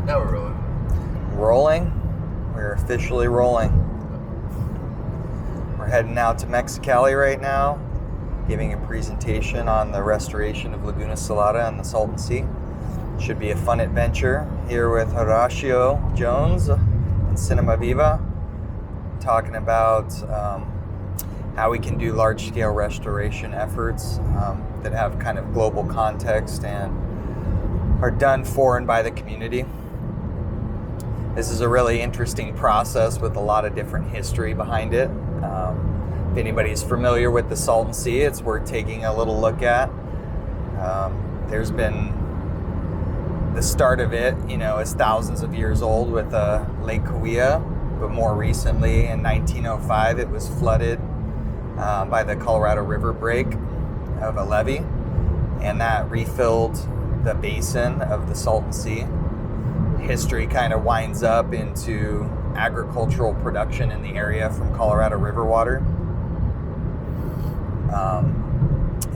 Now we're rolling. Rolling. We're officially rolling. We're heading out to Mexicali right now, giving a presentation on the restoration of Laguna Salada and the Salton Sea. Should be a fun adventure here with Horacio Jones and Cinema Viva, talking about how we can do large-scale restoration efforts that have kind of global context and are done for and by the community. This is a really interesting process with a lot of different history behind it. If anybody's familiar with the Salton Sea, it's worth taking a little look at. There's been the start of it, is thousands of years old with Lake Cahuilla, but more recently in 1905 it was flooded by the Colorado River break of a levee, and that refilled the basin of the Salton Sea. History kind of winds up into agricultural production in the area from Colorado River water.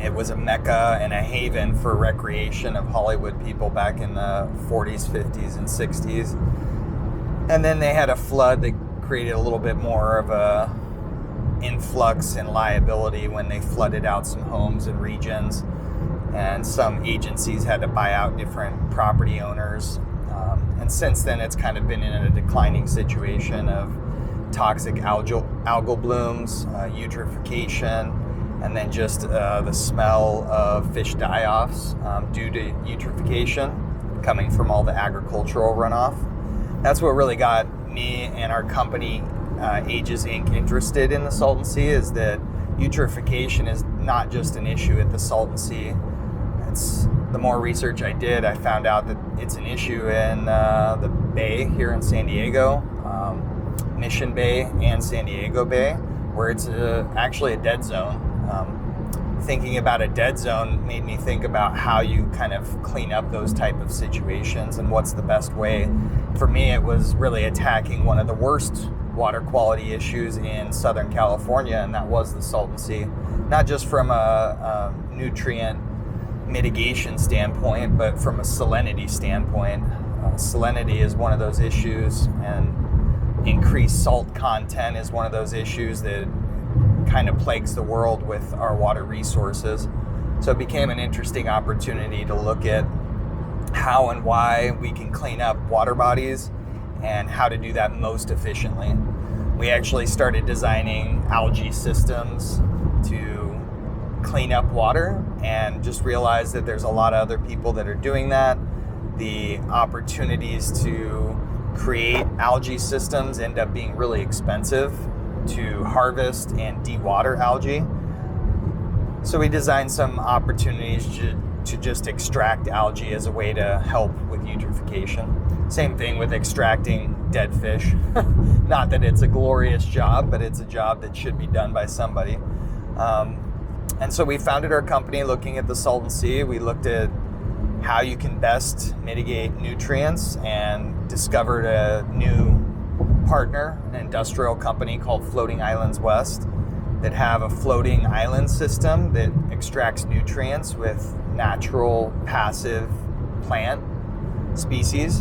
It was a mecca and a haven for recreation of Hollywood people back in the 40s, 50s, and 60s. And then they had a flood that created a little bit more of a influx and liability when they flooded out some homes and regions. And some agencies had to buy out different property owners. And since then, it's kind of been in a declining situation of toxic algal blooms, eutrophication, and then just the smell of fish die-offs due to eutrophication coming from all the agricultural runoff. That's what really got me and our company, Aegis Inc., interested in the Salton Sea, is that eutrophication is not just an issue at the Salton Sea. The more research I did, I found out that it's an issue in the Bay here in San Diego, Mission Bay and San Diego Bay, where it's actually a dead zone. Thinking about a dead zone made me think about how you kind of clean up those type of situations and what's the best way. For me, it was really attacking one of the worst water quality issues in Southern California, and that was the Salton Sea. Not just from a nutrient mitigation standpoint, but from a salinity standpoint. Salinity is one of those issues, and increased salt content is one of those issues that kind of plagues the world with our water resources. So it became an interesting opportunity to look at how and why we can clean up water bodies and how to do that most efficiently. We actually started designing algae systems to clean up water and just realized that there's a lot of other people that are doing that. The opportunities to create algae systems end up being really expensive to harvest and dewater algae. So we designed some opportunities to just extract algae as a way to help with eutrophication. Same thing with extracting dead fish. Not that it's a glorious job, but it's a job that should be done by somebody. And so we founded our company looking at the Salton Sea. We looked at how you can best mitigate nutrients and discovered a new partner, an industrial company called Floating Islands West, that have a floating island system that extracts nutrients with natural passive plant species.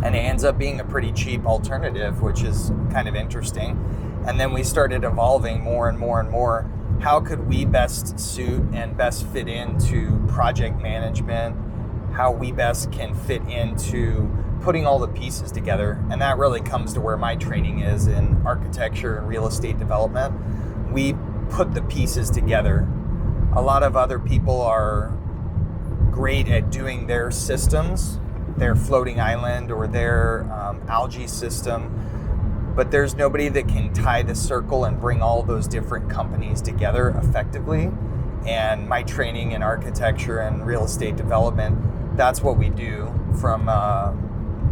And it ends up being a pretty cheap alternative, which is kind of interesting. And then we started evolving more and more and more. How could we best suit and best fit into project management? How we best can fit into putting all the pieces together. And that really comes to where my training is in architecture and real estate development. We put the pieces together. A lot of other people are great at doing their systems, their floating island or their algae system, but there's nobody that can tie the circle and bring all those different companies together effectively. And my training in architecture and real estate development, that's what we do, from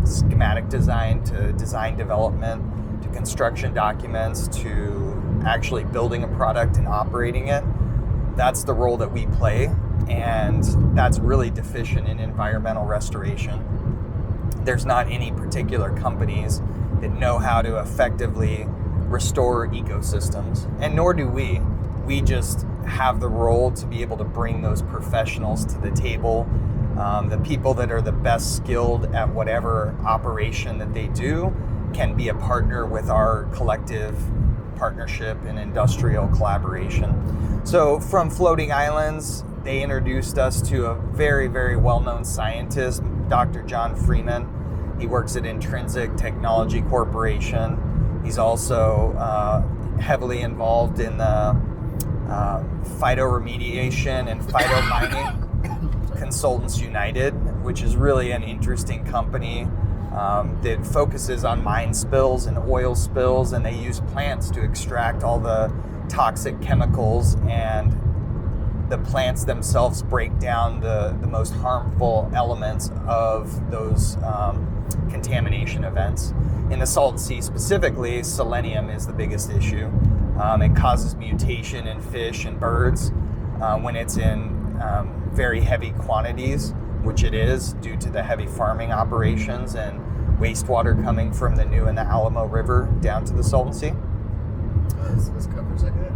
schematic design to design development to construction documents to actually building a product and operating it. That's the role that we play, and that's really deficient in environmental restoration. There's not any particular companies that know how to effectively restore ecosystems, and nor do we. We just have the role to be able to bring those professionals to the table The people that are the best skilled at whatever operation that they do can be a partner with our collective partnership and industrial collaboration. So from Floating Islands, they introduced us to a very, very well-known scientist, Dr. John Freeman. He works at Intrinsic Technology Corporation. He's also heavily involved in the phytoremediation and phytomining Consultants United, which is really an interesting company that focuses on mine spills and oil spills, and they use plants to extract all the toxic chemicals, and the plants themselves break down the most harmful elements of those contamination events. In the Salton Sea specifically, selenium is the biggest issue. It causes mutation in fish and birds when it's in very heavy quantities, which it is due to the heavy farming operations and wastewater coming from the New and the Alamo River down to the Salton Sea. So this covers it. Yeah,